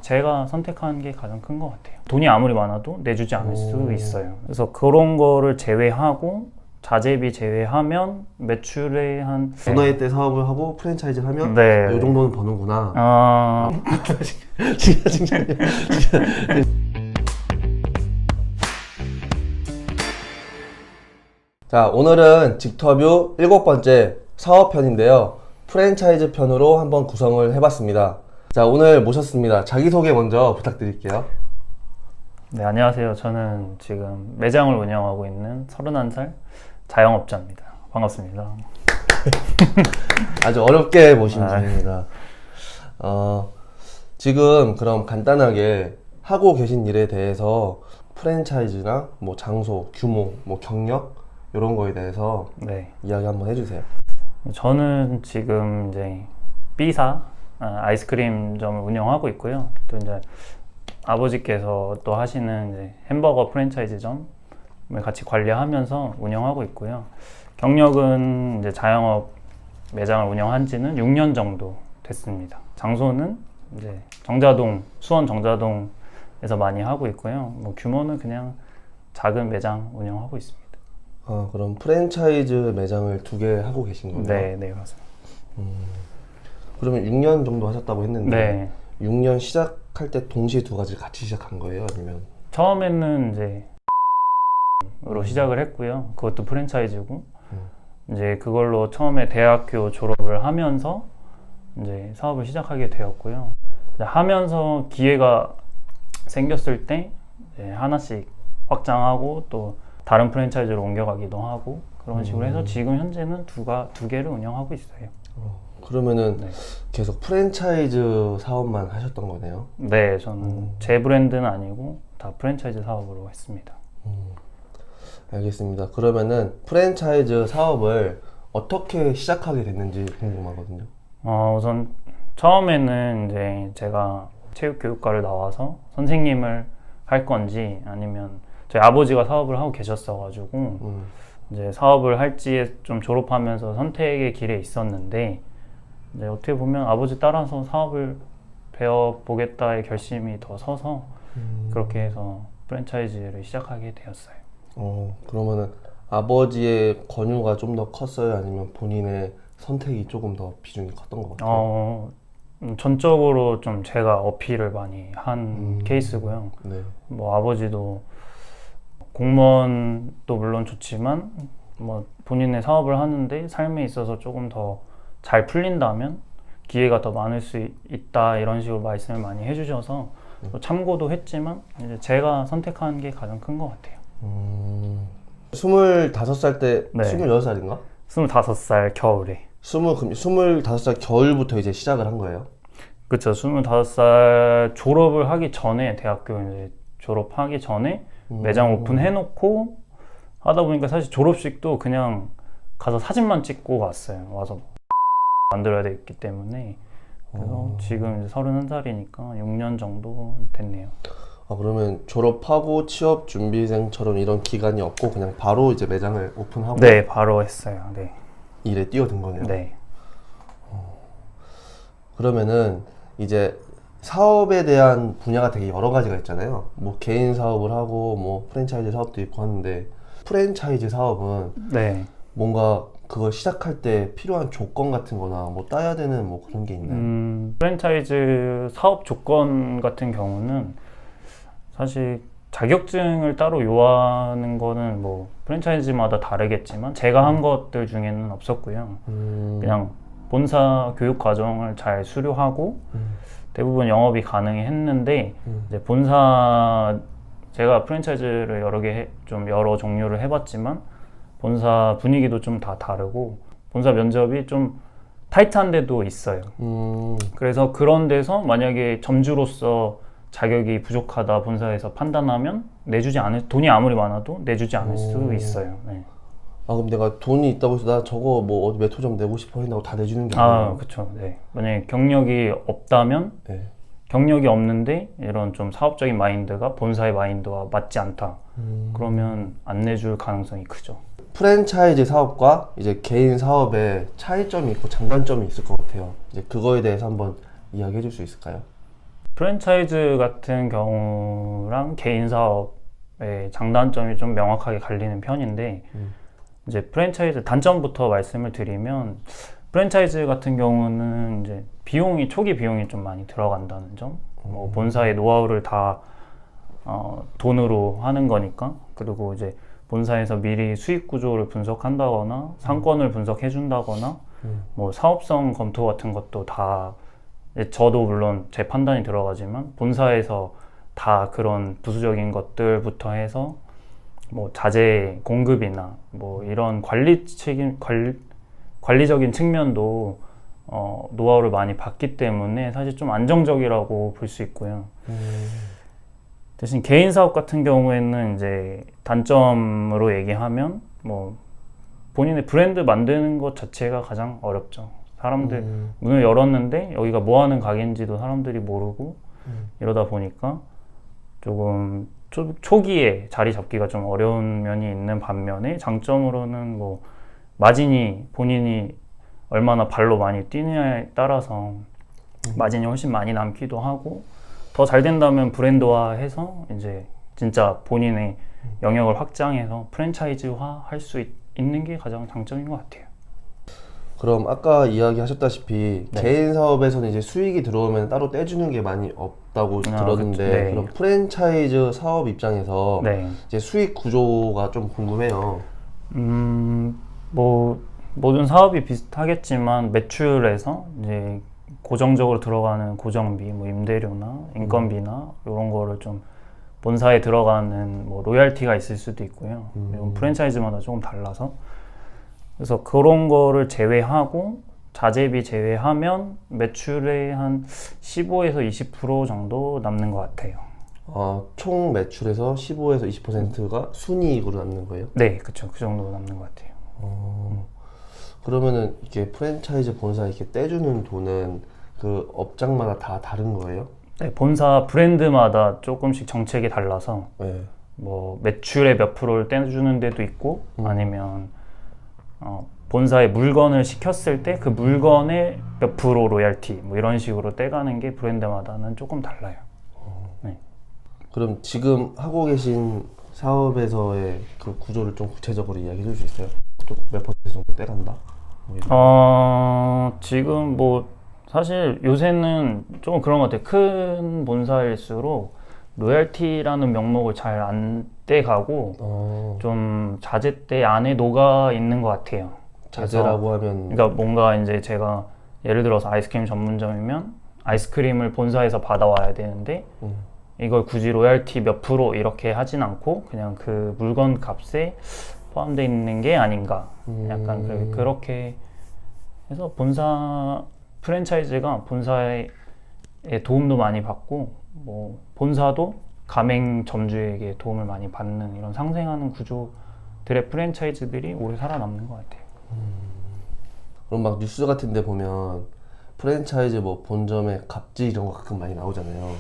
제가 선택한 게 가장 큰 것 같아요. 돈이 아무리 많아도 내주지 않을 수 있어요. 그래서 그런 거를 제외하고 자재비 제외하면 매출의 한 그 나이 때 사업을 하고 프랜차이즈 하면 네. 이 정도는 버는구나. 진짜. 자, 오늘은 직터뷰 7번째 사업편인데요. 프랜차이즈 편으로 한번 구성을 해봤습니다. 자, 오늘 모셨습니다. 자기소개 먼저 부탁드릴게요. 네, 안녕하세요. 저는 지금 매장을 운영하고 있는 31살 자영업자입니다. 반갑습니다. 아주 어렵게 모신 분입니다. 지금 그럼 간단하게 하고 계신 일에 대해서 프랜차이즈나 뭐 장소, 규모, 뭐 경력 이런 거에 대해서 네. 이야기 한번 해주세요. 저는 지금 이제 B사 아이스크림점을 운영하고 있고요. 또 이제 아버지께서 또 하시는 이제 햄버거 프랜차이즈점을 같이 관리하면서 운영하고 있고요. 경력은 이제 자영업 매장을 운영한 지는 6년 정도 됐습니다. 장소는 이제 정자동, 수원 정자동에서 많이 하고 있고요. 뭐 규모는 그냥 작은 매장 운영하고 있습니다. 그럼 프랜차이즈 매장을 2개 하고 계신 거예요? 네, 네, 맞습니다. 그러면 6년 정도 하셨다고 했는데 네. 6년 시작할 때 동시에 2가지를 같이 시작한 거예요? 아니면? 처음에는 이제 으로 시작을 했고요. 그것도 프랜차이즈고 이제 그걸로 처음에 대학교 졸업을 하면서 이제 사업을 시작하게 되었고요. 이제 하면서 기회가 생겼을 때 이제 하나씩 확장하고 또 다른 프랜차이즈로 옮겨가기도 하고 그런 식으로 해서 지금 현재는 두 개를 운영하고 있어요. 그러면은 네. 계속 프랜차이즈 사업만 하셨던 거네요? 네, 저는 제 브랜드는 아니고 다 프랜차이즈 사업으로 했습니다. 알겠습니다. 그러면은 프랜차이즈 사업을 어떻게 시작하게 됐는지 궁금하거든요. 우선 처음에는 이제 제가 체육교육과를 나와서 선생님을 할 건지 아니면 저희 아버지가 사업을 하고 계셨어가지고 이제 사업을 할지 좀 졸업하면서 선택의 길에 있었는데 이제 어떻게 보면 아버지 따라서 사업을 배워보겠다의 결심이 더 서서 그렇게 해서 프랜차이즈를 시작하게 되었어요. 그러면은 아버지의 권유가 좀 더 컸어요? 아니면 본인의 선택이 조금 더 비중이 컸던 것 같아요? 전적으로 좀 제가 어필을 많이 한 케이스고요. 네. 뭐 아버지도 공무원도 물론 좋지만 뭐 본인의 사업을 하는데 삶에 있어서 조금 더 잘 풀린다면 기회가 더 많을 수 있다 이런 식으로 말씀을 많이 해주셔서 참고도 했지만 이제 제가 선택한 게 가장 큰 것 같아요. 25살 때, 네. 26살인가? 25살 겨울에. 25살 겨울부터 이제 시작을 한 거예요? 그쵸. 25살 졸업을 하기 전에 대학교 이제 졸업하기 전에 매장 오픈해놓고 하다 보니까 사실 졸업식도 그냥 가서 사진만 찍고 왔어요. 와서 만들어야 되기 때문에 그래서 지금 이제 31살이니까 6년 정도 됐네요. 그러면 졸업하고 취업 준비생처럼 이런 기간이 없고 그냥 바로 이제 매장을 오픈하고 네, 바로 했어요. 네. 일에 뛰어든 거네요. 네. 그러면은 이제 사업에 대한 분야가 되게 여러 가지가 있잖아요. 뭐 개인 사업을 하고 뭐 프랜차이즈 사업도 있고 하는데 프랜차이즈 사업은 네. 뭔가 그걸 시작할 때 필요한 조건 같은 거나 뭐 따야 되는 뭐 그런 게 있나요? 프랜차이즈 사업 조건 같은 경우는 사실 자격증을 따로 요하는 거는 뭐 프랜차이즈마다 다르겠지만 제가 한 것들 중에는 없었고요. 그냥 본사 교육 과정을 잘 수료하고 대부분 영업이 가능했는데 이제 본사 제가 프랜차이즈를 여러 종류를 해봤지만 본사 분위기도 좀 다 다르고 본사 면접이 좀 타이트한 데도 있어요. 그래서 그런 데서 만약에 점주로서 자격이 부족하다 본사에서 판단하면 돈이 아무리 많아도 내주지 않을 수 있어요. 네. 그럼 내가 돈이 있다고 해서 나 저거 뭐 어디 몇 호점 내고 싶어 했나고 다 내주는 게 아니에요? 그렇죠. 네. 만약에 경력이 없다면 네. 경력이 없는데 이런 좀 사업적인 마인드가 본사의 마인드와 맞지 않다. 그러면 안 내줄 가능성이 크죠. 프랜차이즈 사업과 이제 개인 사업에 차이점이 있고 장단점이 있을 것 같아요. 이제 그거에 대해서 한번 이야기해 줄 수 있을까요? 프랜차이즈 같은 경우랑 개인 사업의 장단점이 좀 명확하게 갈리는 편인데 이제 프랜차이즈 단점부터 말씀을 드리면 프랜차이즈 같은 경우는 이제 초기 비용이 좀 많이 들어간다는 점, 뭐 본사의 노하우를 다 돈으로 하는 거니까. 그리고 이제 본사에서 미리 수익 구조를 분석한다거나 상권을 분석해 준다거나 뭐 사업성 검토 같은 것도 다 저도 물론 제 판단이 들어가지만 본사에서 다 그런 부수적인 것들부터 해서 뭐 자재 공급이나 뭐 이런 관리적인 측면도 노하우를 많이 받기 때문에 사실 좀 안정적이라고 볼 수 있고요. 대신 개인 사업 같은 경우에는 이제 단점으로 얘기하면 뭐 본인의 브랜드 만드는 것 자체가 가장 어렵죠. 사람들 문을 열었는데 여기가 뭐 하는 가게인지도 사람들이 모르고 이러다 보니까 조금 초기에 자리 잡기가 좀 어려운 면이 있는 반면에 장점으로는 뭐 마진이 본인이 얼마나 발로 많이 뛰느냐에 따라서 마진이 훨씬 많이 남기도 하고 더 잘 된다면 브랜드화해서 이제 진짜 본인의 영역을 확장해서 프랜차이즈화 할 수 있는 게 가장 장점인 것 같아요. 그럼 아까 이야기하셨다시피 네. 개인 사업에서는 이제 수익이 들어오면 따로 떼주는 게 많이 없다고 들었는데 그쵸. 네. 그럼 프랜차이즈 사업 입장에서 네. 이제 수익 구조가 좀 궁금해요. 뭐 모든 사업이 비슷하겠지만 매출에서 이제 고정적으로 들어가는 고정비, 뭐 임대료나 인건비나 이런 거를 좀 본사에 들어가는 뭐 로얄티가 있을 수도 있고요. 이건 프랜차이즈마다 조금 달라서 그래서 그런 거를 제외하고 자재비 제외하면 매출의 한 15에서 20% 정도 남는 것 같아요. 총 매출에서 15에서 20%가 순이익으로 남는 거예요? 네, 그쵸. 그 정도 남는 것 같아요. 그러면은 이게 프랜차이즈 본사 이렇게 떼주는 돈은 그 업장마다 다 다른 거예요? 네, 본사 브랜드마다 조금씩 정책이 달라서 네. 뭐 매출의 몇 프로를 떼주는 데도 있고 아니면 본사에 물건을 시켰을 때 그 물건의 몇 프로 로얄티 뭐 이런 식으로 떼가는 게 브랜드마다는 조금 달라요. 네. 그럼 지금 하고 계신 사업에서의 그 구조를 좀 구체적으로 이야기해 줄 수 있어요? 좀 몇 퍼센트 정도 떼간다? 뭐 이런. 지금 뭐 사실 요새는 조금 그런 것 같아요. 큰 본사일수록 로얄티라는 명목을 잘 안 떼가고 좀 자재대 안에 녹아 있는 것 같아요. 자재라고 하면 그러니까 뭔가 이제 제가 예를 들어서 아이스크림 전문점이면 아이스크림을 본사에서 받아와야 되는데 이걸 굳이 로얄티 몇 프로 이렇게 하진 않고 그냥 그 물건 값에 포함되어 있는 게 아닌가. 약간 그렇게 해서 본사 프랜차이즈가 본사의 도움도 많이 받고 뭐 본사도 가맹 점주에게 도움을 많이 받는 이런 상생하는 구조들의 프랜차이즈들이 오래 살아남는 것 같아요. 그럼 막 뉴스 같은 데 보면 프랜차이즈 뭐 본점의 갑질 이런 거 가끔 많이 나오잖아요.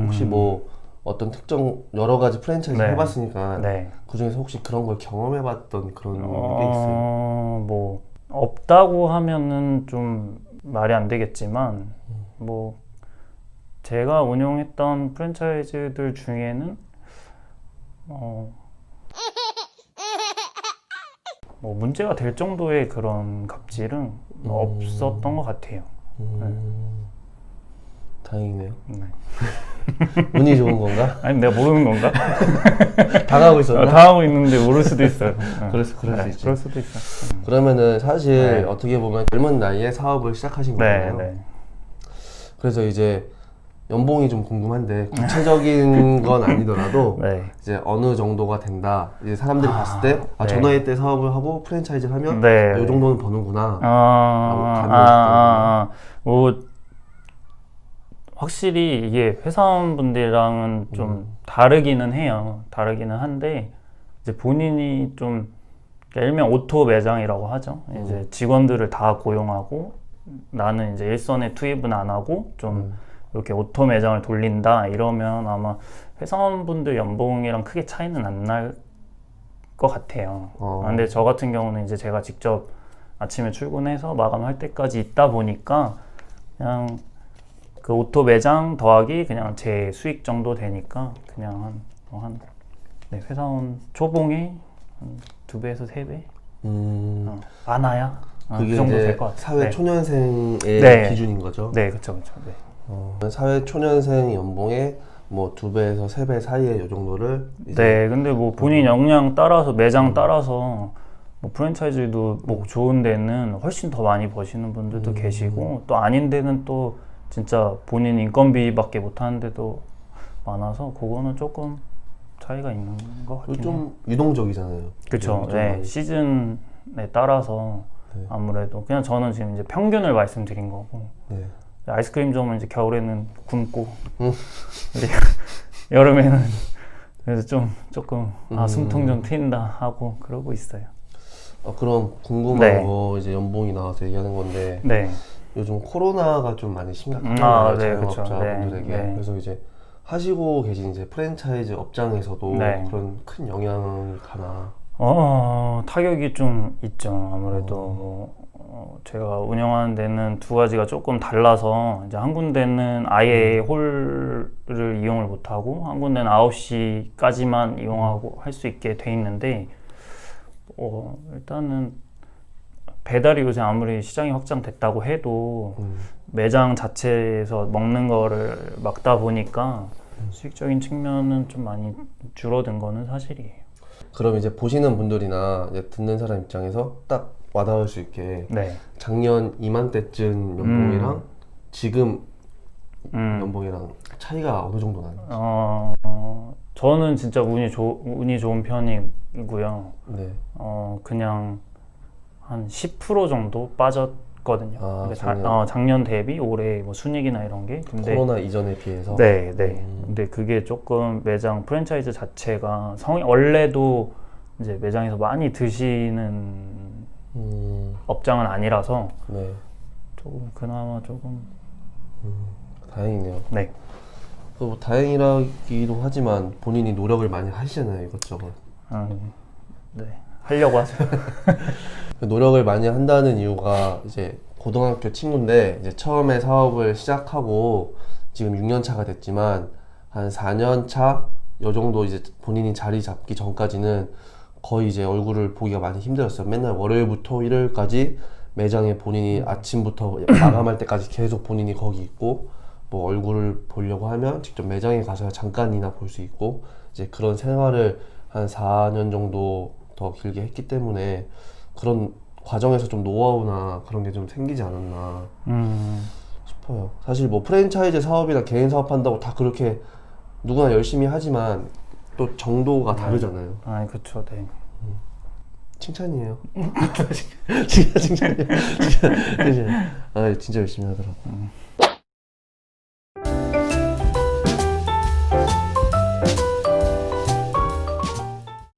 혹시 뭐 어떤 특정 여러 가지 프랜차이즈 네. 해봤으니까 네. 그 중에서 혹시 그런 걸 경험해봤던 그런 게 있어요? 뭐 없다고 하면은 좀 말이 안 되겠지만 뭐 제가 운영했던 프랜차이즈들 중에는 뭐 문제가 될 정도의 그런 갑질은 없었던 것 같아요. 다행이네요. 네. 운이 좋은 건가? 아니 내가 모르는 건가? 당하고 있었나? 당하고 있는데 모를 수도 있어요. 그럴 수 있지. 그럴 수도 있어. 그러면은 사실 네. 어떻게 보면 젊은 나이에 사업을 시작하신 네, 거잖아요. 네. 그래서 이제 연봉이 좀 궁금한데 구체적인 건 아니더라도 네. 이제 어느 정도가 된다. 이제 사람들이 봤을 때 네. 저 나이 때 사업을 하고 프랜차이즈를 하면 네. 이 정도는 버는구나. 뭐 확실히 이게 회사원분들이랑은 좀 다르기는 해요. 다르기는 한데 이제 본인이 좀 일명 오토 매장이라고 하죠. 이제 직원들을 다 고용하고 나는 이제 일선에 투입은 안 하고 좀 이렇게 오토 매장을 돌린다 이러면 아마 회사원분들 연봉이랑 크게 차이는 안 날 것 같아요. 근데 저 같은 경우는 이제 제가 직접 아침에 출근해서 마감할 때까지 있다 보니까 그냥 그 오토 매장 더하기 그냥 제 수익 정도 되니까 그냥 네, 회사원 초봉이 한 2배에서 3배? 많아야? 그 그게 정도 이제 될 것 같아요. 사회 네. 초년생의 네. 기준인 거죠? 네, 그쵸. 네. 사회 초년생 연봉의 뭐 2배에서 3배 사이에 이 정도를 이제 네, 근데 뭐 본인 역량 따라서 매장 따라서 뭐 프랜차이즈도 뭐 좋은 데는 훨씬 더 많이 버시는 분들도 계시고 또 아닌 데는 또 진짜 본인 인건비밖에 못 하는 데도 많아서 그거는 조금 차이가 있는 것 같긴 해요. 좀 유동적이잖아요. 그쵸. 좀 네, 많이. 시즌에 따라서 네. 아무래도 그냥 저는 지금 이제 평균을 말씀드린 거고 네. 아이스크림점은 이제 겨울에는 굶고 이제 여름에는 그래서 조금 숨통 좀 트인다 하고 그러고 있어요. 그럼 궁금한 네. 거 이제 연봉이 나와서 얘기하는 건데 네. 요즘 코로나가 좀 많이 심각하잖아요. 네, 그쵸. 자영업자분들에게. 네. 그래서 이제 하시고 계신 이제 프랜차이즈 업장에서도 네. 그런 큰 영향이 가나. 타격이 좀 있죠. 아무래도 제가 운영하는 데는 두 가지가 조금 달라서 이제 한 군데는 아예 홀을 이용을 못하고 한 군데는 9시까지만 이용하고 할 수 있게 돼 있는데 일단은 배달이 요새 아무리 시장이 확장됐다고 해도 매장 자체에서 먹는 거를 막다 보니까 수익적인 측면은 좀 많이 줄어든 거는 사실이에요. 그럼 이제 보시는 분들이나 이제 듣는 사람 입장에서 딱 와닿을 수 있게 네. 작년 이맘때쯤 연봉이랑 지금 연봉이랑 차이가 어느 정도 나는지. 저는 진짜 운이 좋은 편이고요. 네. 그냥 한 10% 정도 빠졌거든요. 아, 근데 작년 대비 올해 뭐 순이익이나 이런 게. 근데 코로나 이전에 비해서. 네. 근데 그게 조금 매장 프랜차이즈 자체가 원래도 이제 매장에서 많이 드시는 업장은 아니라서 네. 조금 그나마 조금 다행이네요. 네. 뭐 다행이라기도 하지만 본인이 노력을 많이 하시잖아요, 이것저것. 네. 하려고 하죠. 노력을 많이 한다는 이유가 이제 고등학교 친구인데 이제 처음에 사업을 시작하고 지금 6년 차가 됐지만 한 4년 차 요 정도 이제 본인이 자리 잡기 전까지는 거의 이제 얼굴을 보기가 많이 힘들었어요. 맨날 월요일부터 일요일까지 매장에 본인이 아침부터 마감할 때까지 계속 본인이 거기 있고 뭐 얼굴을 보려고 하면 직접 매장에 가서 잠깐이나 볼 수 있고 이제 그런 생활을 한 4년 정도 더 길게 했기 때문에 그런 과정에서 좀 노하우나 그런 게 좀 생기지 않았나 싶어요. 사실 뭐 프랜차이즈 사업이나 개인 사업한다고 다 그렇게 누구나 열심히 하지만 또 정도가 다르잖아요. 그쵸. 네. 칭찬이에요. 진짜 칭찬이에요. 진짜 열심히 하더라고.